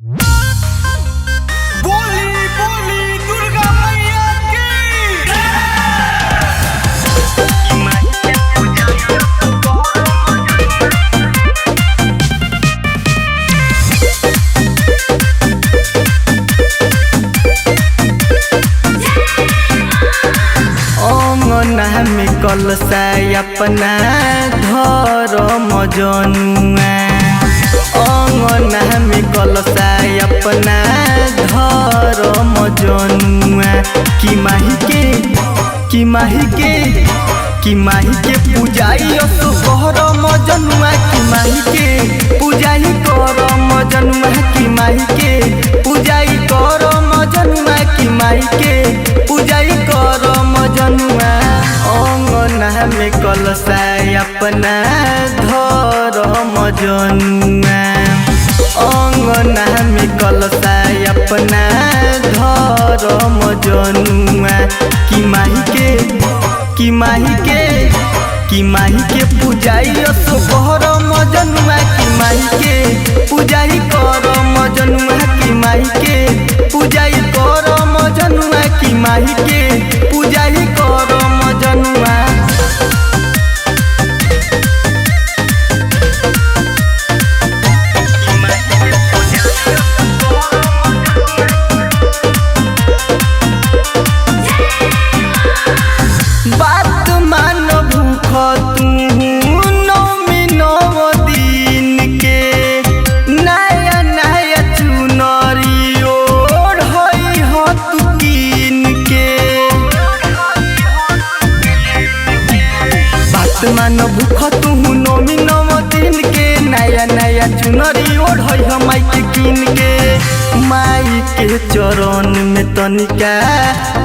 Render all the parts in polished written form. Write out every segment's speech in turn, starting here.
बोली बोली दुर्गा मैया की। अंगना में कलसा अपना घर मजनुआ, अंगना में कलसा अपना घर मजनुआ। कि माही के पूजाई असोहर मजनुआ, कि माही के पूजाई कर मजनुआ, कि माही के पूजाई कर मजनुआ, कि माही के पूजाई कर मजनुआ। अंगना में कलसा अपना घर मजनुआ, अंगना में कलसा अपना घर मजनुआ। कि माही के पूजाई असोहर मजनुआ, कि माही के पूजाई कर मजनुआ, कि माही के पूजाई कर मजनुआ, कि माही के पूजाई कर मजनुआ। बात मान भूख तू नौमी नौ दिन के, नया नया चुनरी ओढ़ई हो तू कीन के। बात मान भूख तू नौमी नौ दिन के, नया नया चुनरी ओढ़ई हो माई के कीन के। माई के चरण में तनिका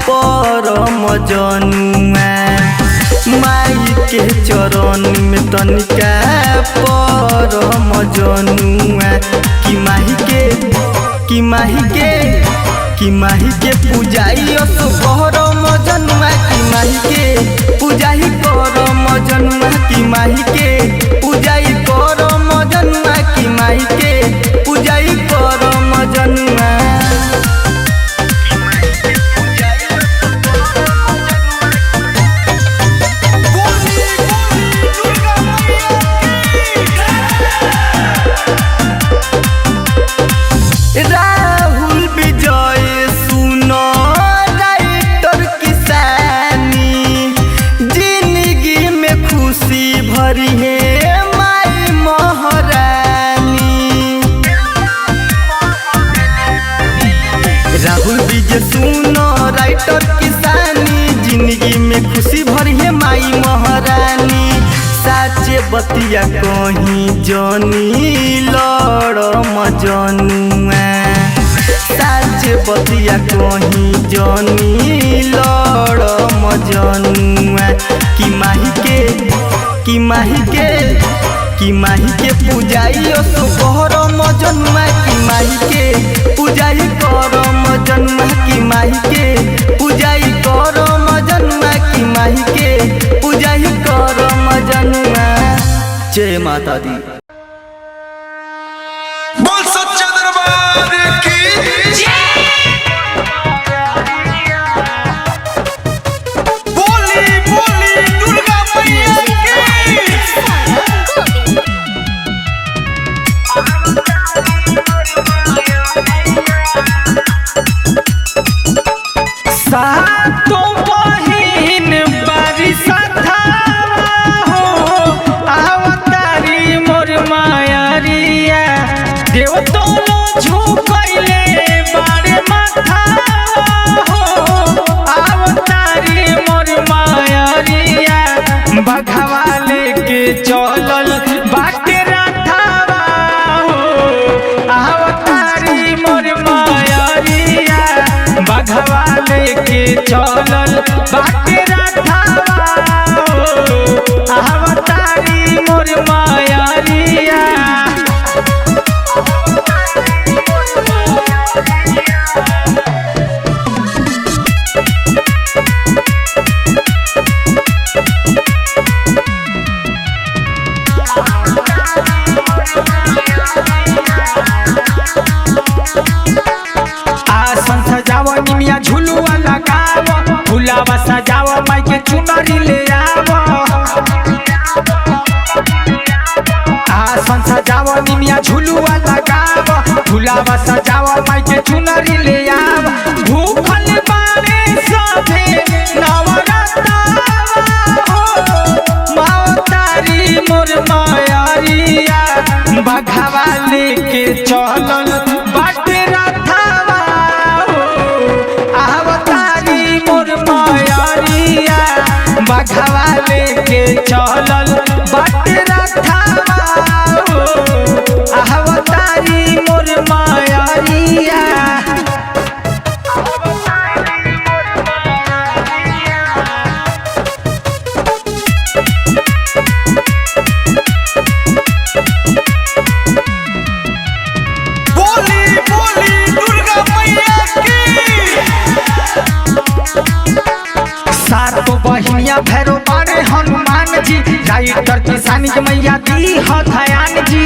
पर मजनुआ, माई के चरण में तनिका पर मजनुआ। कि माही के पूजाई असोहर मजनुआ, कि माही के पूजाई कर मजनुआ, कि माही के पूजाई कर मजनुआ, कि माही के पूजाई कर मजनुआ। बोली बोली दुर्गा मैया की। राहुल विजय सुनो राइटर किसानी, जिंदगी में खुशी भरी है माई महारानी। राहुल विजय सुनो राइटर किसानी, जिंदगी में खुशी भरी है माई महारानी। साचे बतिया कहीं जनी लड़ मजनुआ, साचे बतिया कहीं जनी लड़ मजनुआ। कि माही के पूजाई असोहर मजनुआ, कि माही के पूजाई कर मजनुआ, कि माही के पूजाई कर मजनुआ, कि माही के पूजाई कर मजनुआ। जय माता दी। बोल सच्चा दरबार की। बोली बोली दुर्गा मैया की। सातों बहिन बरसता हो, अवतारी मोर मायरिया। देव तोलो झुकैले बारे माथा हो, अवतारी मोर मायरिया। बघवा लेके चलल बाटे रथवा हो, अवतारी मोर मायरिया। बघवा लेके चलल बाटे रथवा हो, अवतारी मोर मायरिया। फुलावा सजावा माई के चुनरी ले आवा भूखल बारे सभे नवरत्ना मावतारी मोर मायारिया बघावा लेके चलल बाटे रथावा आवतारी मोर मायारिया बघावा लेके चलल बाटे रथावा आवतारी मोर मायारिया बोली बोली दुर्गा मैया की सातो बहिनिया भैरो बारे हनुमान जी राइटर किसानी के मैया दी हथयान जी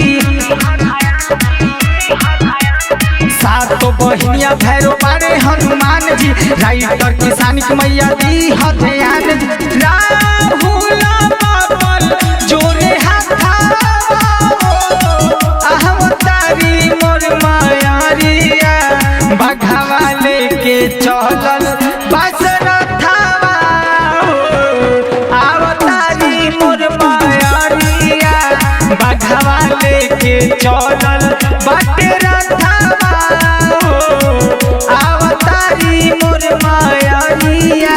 सातो बहिनिया भैरो बारे हनुमान जी राइटर किसानी के मैया दी हथयान जी राहुल बाबल जोरे हाथावा अवतारी मोर मायारिया बघावा लेके चलल बसरथावा आवतारी मोर मायारिया बघावा लेके चलल बाटे रथावा आवतारी मोर मायारिया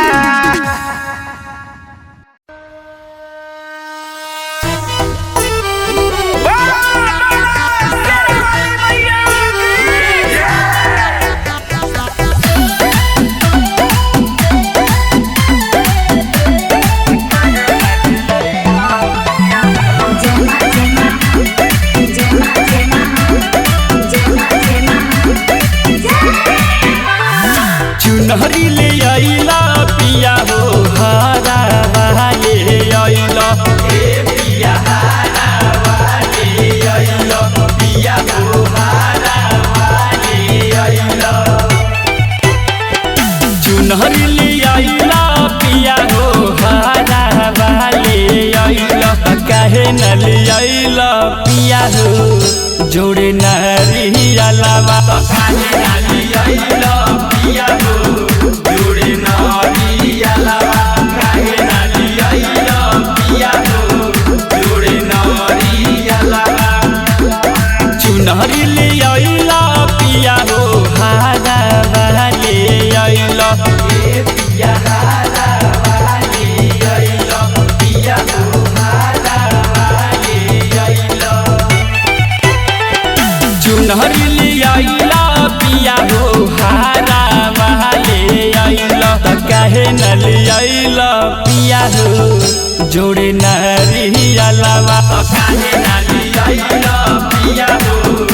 चुनरी ले आइला पिया हो हारा वाले आइला ए पिया हारा वाले आइला पिया हो हारा वाले आइला चुनरी ले आइला पिया हो हारा वाले आइला काहे न ले आइला पिया हो जोड़े नारी अलावा काहे न ले आइला पिया हो जोड़े नारी अलावा काहे न ले आइला पिया हो जोड़े नारी अलावा चुनरी ले आइला पिया हो हारा वाले आइला ए पिया हारा वाले आइला पिया हो हारा वाले आइला चुनरी ले आइला पिया हो हारा वाले आइला काहे न ले आइला पिया हो जोड़े नारी अलावा काहे न ले आइला पिया हो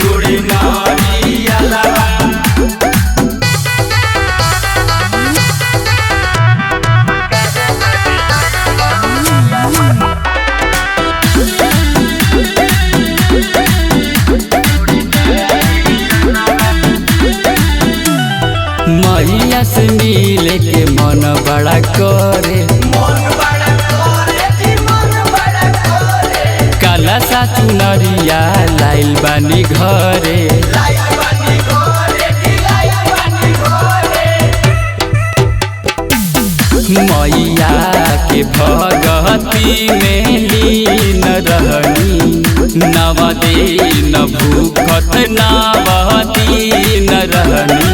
जोड़े नारी अलावा मैया से मिले के मन बड़ा करे काला सा चुनरिया लाइल बानी घरे मैया के भगती में लीन रहनी नव दिन भूखत नवदीन रहनी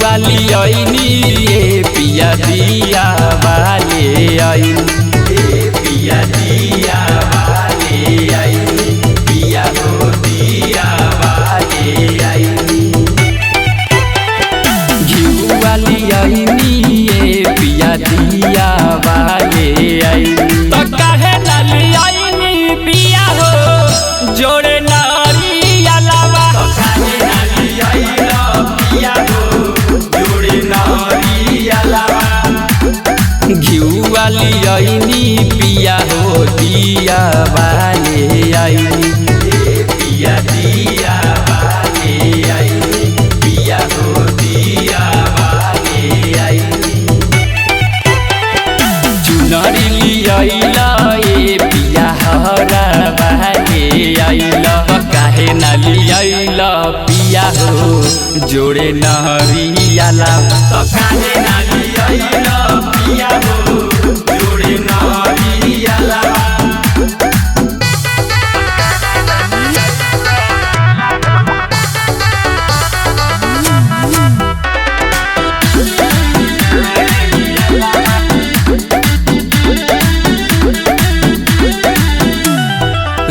वाली आईनी ये पिया दिया वाले आईनी ये पिया दिया वाले आईनी पिया हो दिया वाले आईनी घिउ वाली आईनी ये पिया दिया वाले आईनी तो काहे नाली आईनी पिया हो जोड़े नारी अलावा तो काहे नाली आईना पिया हो घिउ वाली आईनी पिया हो दिया वाले आईनी पिया दिया वाले आईनी पिया हो दिया वाले आईनी चुनरी आइला ए पिया हरा वाले आइला जोड़े नरियाला तो काहे ना लियाइला पिया हो जोड़े नरियाला।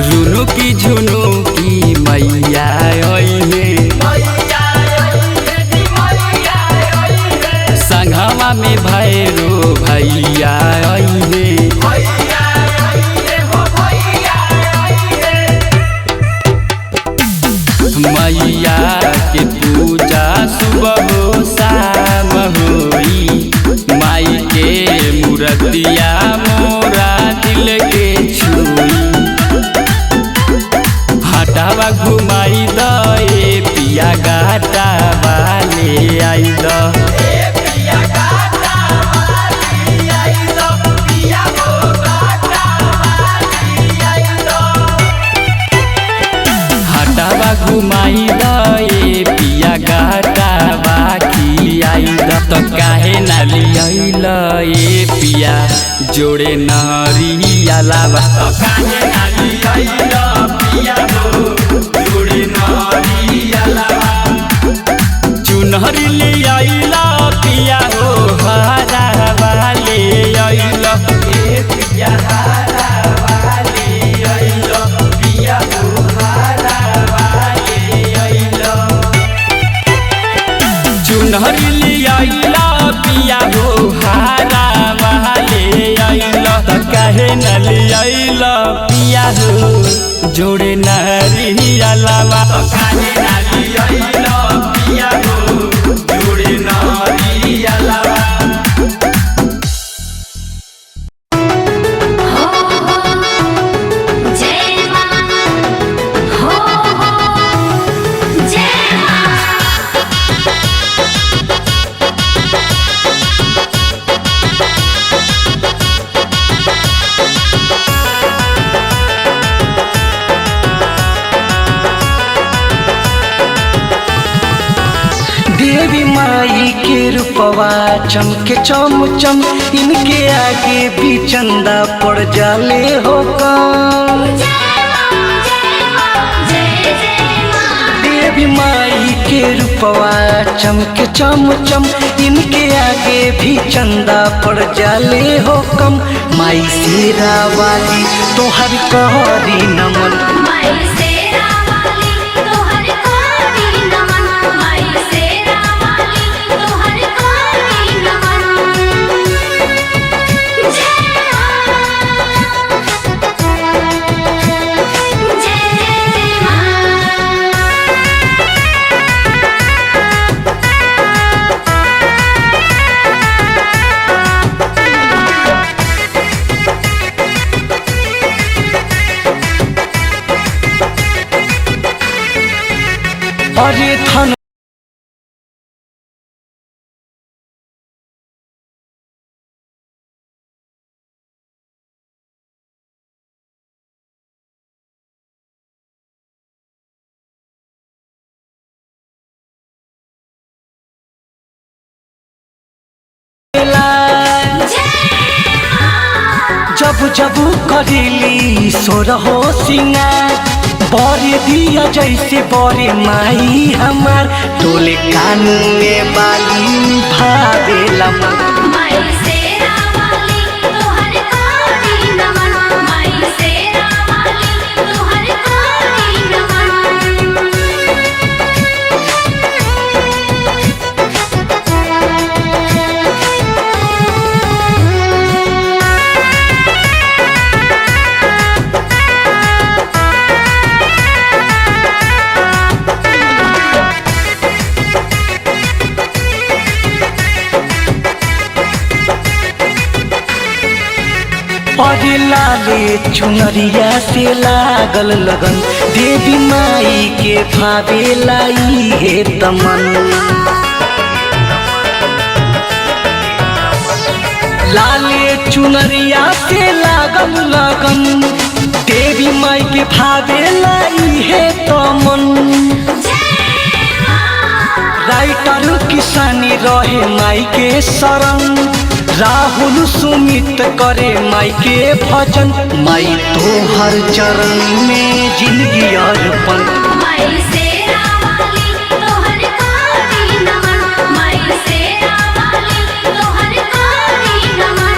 रुनु की झुनु की मैया संघवा में भैरो भैया मैया के पूजा सुबह हो शाम होई माई के मूर्तिया मोरा दिल के छुई हटावा घुमाई दे पिया गाटा वाले आई द घुमाई दे पिया गाटा बाकी आई द तो काहे ना लियाइल ए पिया जोड़े नरियाला तो काहे ना लियाइल पिया हो जोड़े नरियाला चुनरी लियाइल पिया हो हरा वाले आइल ए पिया हरा वाले आइल पिया हो चुनरी लियाइला पिया हो हारा वाले आइला त काहे न लियाइला पिया हो जोड़े नरियाला त काहे न लियाइला पिया हो जोड़े नरियाला। देवी माई के रूपवा चमके चमचम इनके आगे भी चंदा पड़ जाले हो कम। देवी माई के रूपवा चमके चमचम इनके आगे भी चंदा पड़ जाले हो कम। माई शेरा वाली तोहर कहरी नमन अरे धन जब जब करेली सोरहो सिंगार बरे दिया जैसे बरे माई हमार तोले कान में बाली भावेला लाले चुनरिया से लागल लगन देवी माई के भावे लाई हे तमन। लाले चुनरिया से लागल लगन देवी माई के भावे लाई हे तमन। निशानी रहे माई के शरण। राहुल सुमित करे माई के भजन, माई तो हर चरण में जिंदगी अर्पण। माई शेरा वाली तोहर कोटि नमन, माई शेरा वाली तोहर कोटि नमन।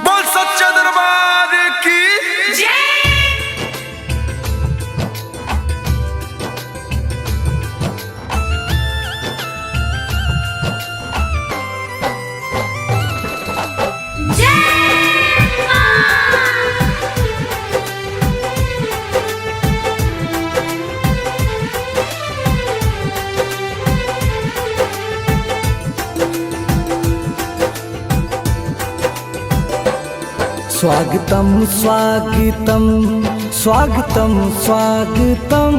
बोल सच्चा दरबार की जय। स्वागतम स्वागतम स्वागतम स्वागतम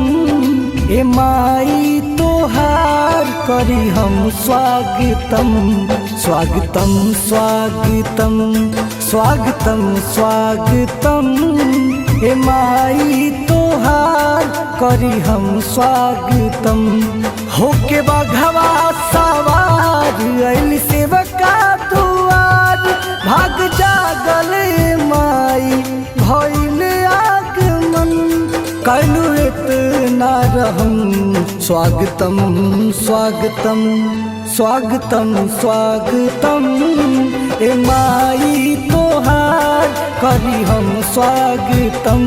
ए माई तोहार करी हम स्वागतम। स्वागतम स्वागतम स्वागतम स्वागतम ए माई तोहार करी हम स्वागतम। होके बघवा सवार अइल सेवका दुआर, भाग जागल माई भइल आगमन, कैलू इतना रहम। स्वागतम स्वागतम स्वागतम स्वागतम ए माई तोहार करी हम स्वागतम।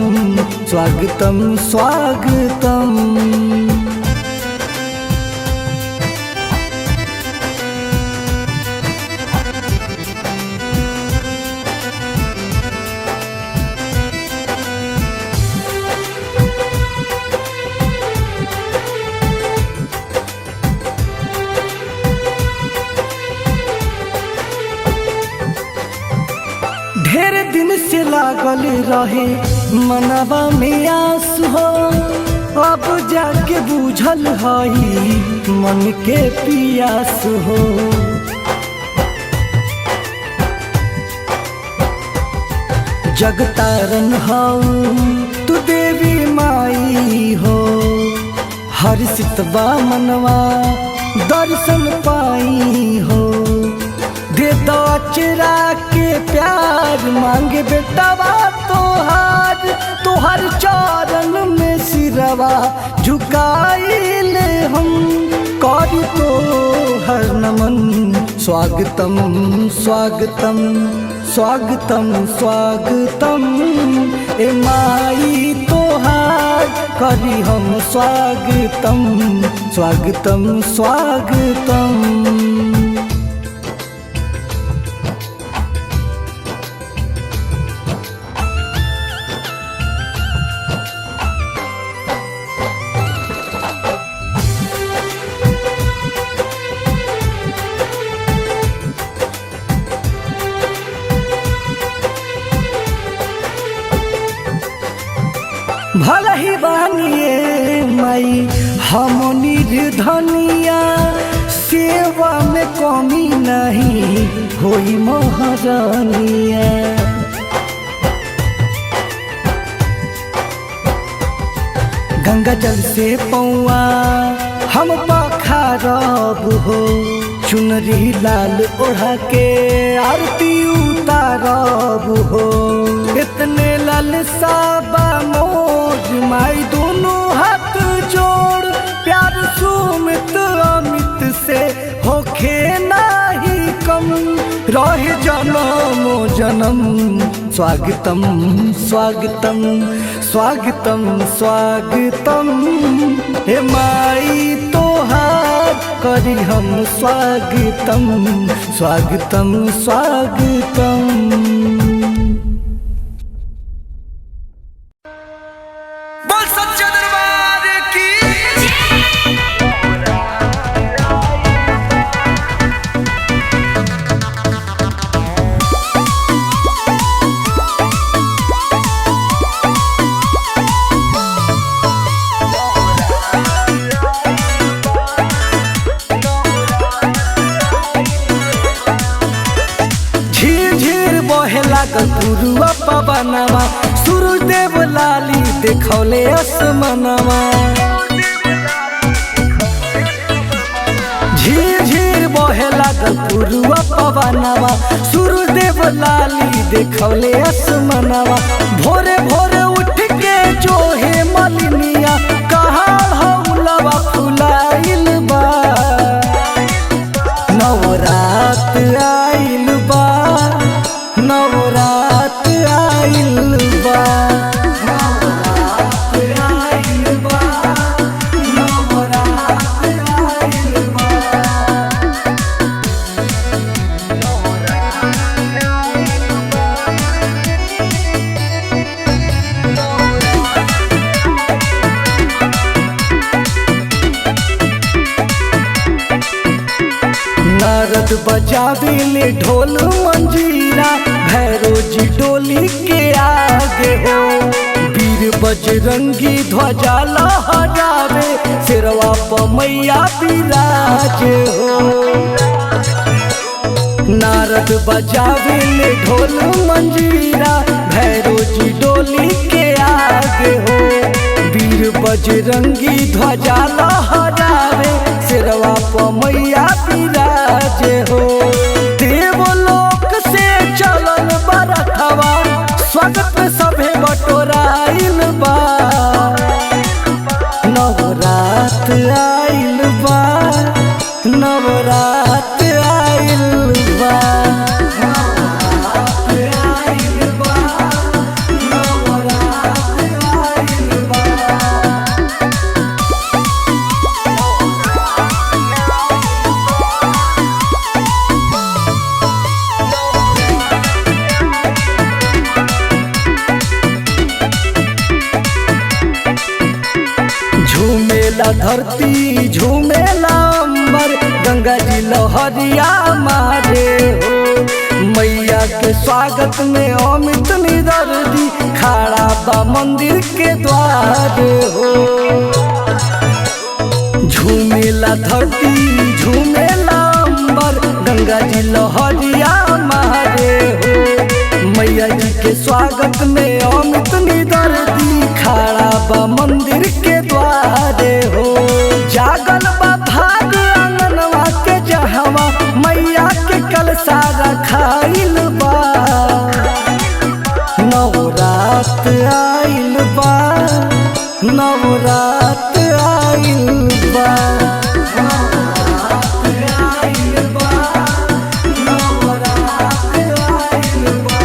स्वागतम स्वागतम। ढेर दिन से लागल रहे मनवा में आस हो, अब जाके बूझल हई मन के पियास हो। जगतारन हऊ तू देवी माई हो, हर सितवा मनवा दर्शन पाई हो। दे दो चरा के प्यार मांगे बेटवा तोहार, तोहर चरण में सिरवा झुकाइले हम, करी तो हर नमन। स्वागतम स्वागतम स्वागतम स्वागतम ए माई तोहार करी हम स्वागतम। स्वागतम स्वागतम। भला ही बानिए माई हम निर्धनिया, सेवा में कमी नहीं होई महारानिया। गंगा जल से पौआ हम पखारब हो, चुनरी लाल ओढ़ा के आरती उतारब हो। इतने लालसा बा मोज माई दोनों हाथ जोड़, प्यार सुमित अमित से होखे नाही कम, रहे जन्मो जन्म। स्वागतम स्वागतम स्वागतम स्वागतम हे माई तोहार करी हम स्वागतम। स्वागतम स्वागतम। बोल सच्चा दरबार की लागल पुरुआ पवनवा, सूरज देव लाली देखौले आसमनवा। बहे लागल पुरुआ पवनवा सूर्यदेव लाली देखौले आसमानवा भोरे भोरे उठ के जो हे मलिनिया कहाँ हौलवा फुलाइल बा नवरात आइल बा नवरात आइल बा नवरात आइल बा नवरात आइल बा नारद बजावेले ढोल मंजीरा भैरो जी डोली के आगे हो वीर बजरंगी ध्वजा लहरावे सिरवा प मैया विराजे हो नारद बजावेले ढोल मंजीरा भैरो जी डोली के आगे हो वीर बजरंगी ध्वजा लहरावे सिरवा प मैया विराजे हो देवलोक से चलल बरथवा स्वागत में सभे बटोराइल बा नवरात आइल बा नवरात आइल बा नवरात आइल बा नवरात आइल बा झूमेला धरती झूमेला अंबर गंगा जी लहरिया मारे हो मैया के स्वागत में अमित निदर्दी खड़ा बा मंदिर के द्वार हो झूमेला धरती झूमेला अंबर गंगा जी लहरिया मारे हो मैया जी के स्वागत में अमित निदर्दी खड़ा बा मंदिर के द्वारे हो जागल बा भाग आंगनवा के जहवा मैया के कलसा रखाइल बा नवरात आइल बा नवरात आइल बा नवरात आइल बा नवरात आइल बा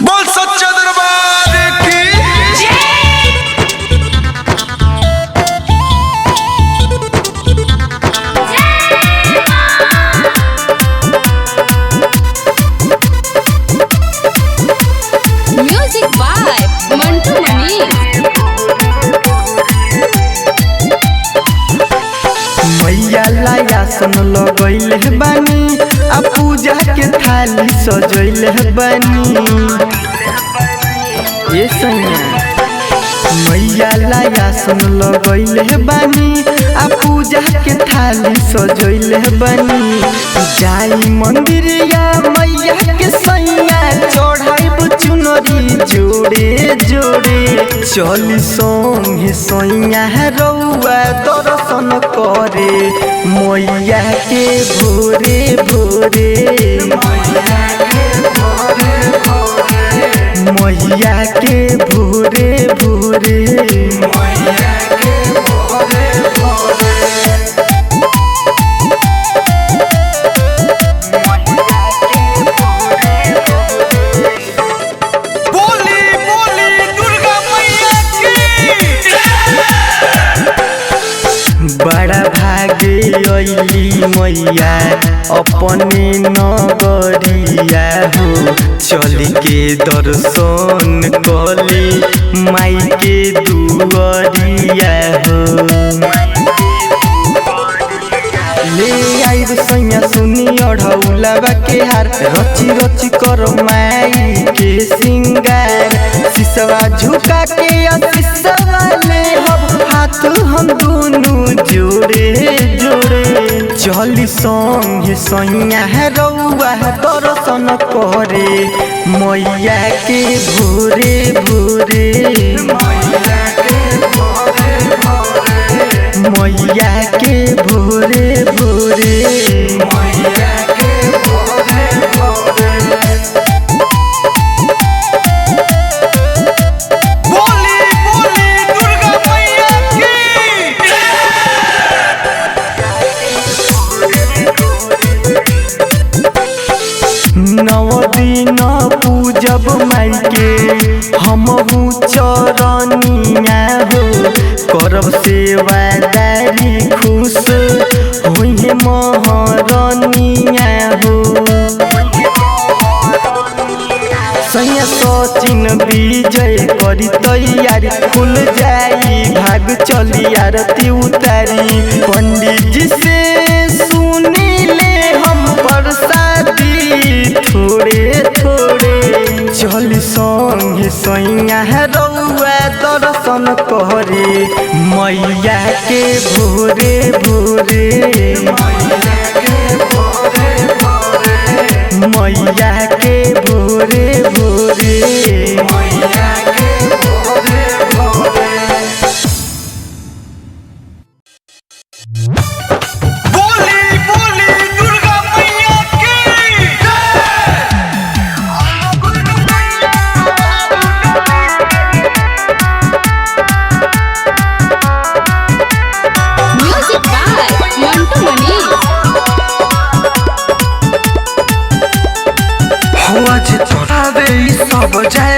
बोल सच्चा दरबार की म्यूजिक बाय मंटू मनीष। मैया लायासन लगैले बानी आ पूजा के थाली सजैले बानी ये सैया मैया लायासन लगैले बानी आ पूजा के थाली सजैले बानी जाई मंदिर या मैया के सैया चढ़ाइब चुनरी जोड़े जोड़े चली संगे सैया रउआ दर्शन करे मैया के भोरे भोरे मैया के भोरे भोरे बोली बोली दुर्गा मैया की बड़ा भागे अइली मैया अपने नगरिया हो चल के दर्शन कली माई के दुआरिया हो ले आई सैया सुनी अढ़ौलवा के हार रची रची कर माई के सिंगार सिसवा झुका के सिसवा ले हम हाथ हम दोनों जोड़े जोड़े चली संगे सैया रउआ दर्शन करे मैया के भोरे भोरे मैया के भोरे भोरे मैया के भोरे भोरे बोली बोली दुर्गा मैया की नव दिन पूजब माई के हमहू चरनिया हो करब सेवादारी खुश होइहे महरनिया हो सैया सचिन विजय करी तैयारी खुल जाई भाग चली आरती उतारी पंडित जी से सुनी ले हम प्रसादी थोड़े थोड़े चली संगे सैया रउआ दर्शन करे मैया के भोरे भोरे मैया के भोरे भोरे बोली बोली दुर्गा मैया की म्यूजिक बाय मंटू मनीष। आज तोरा दे सब जय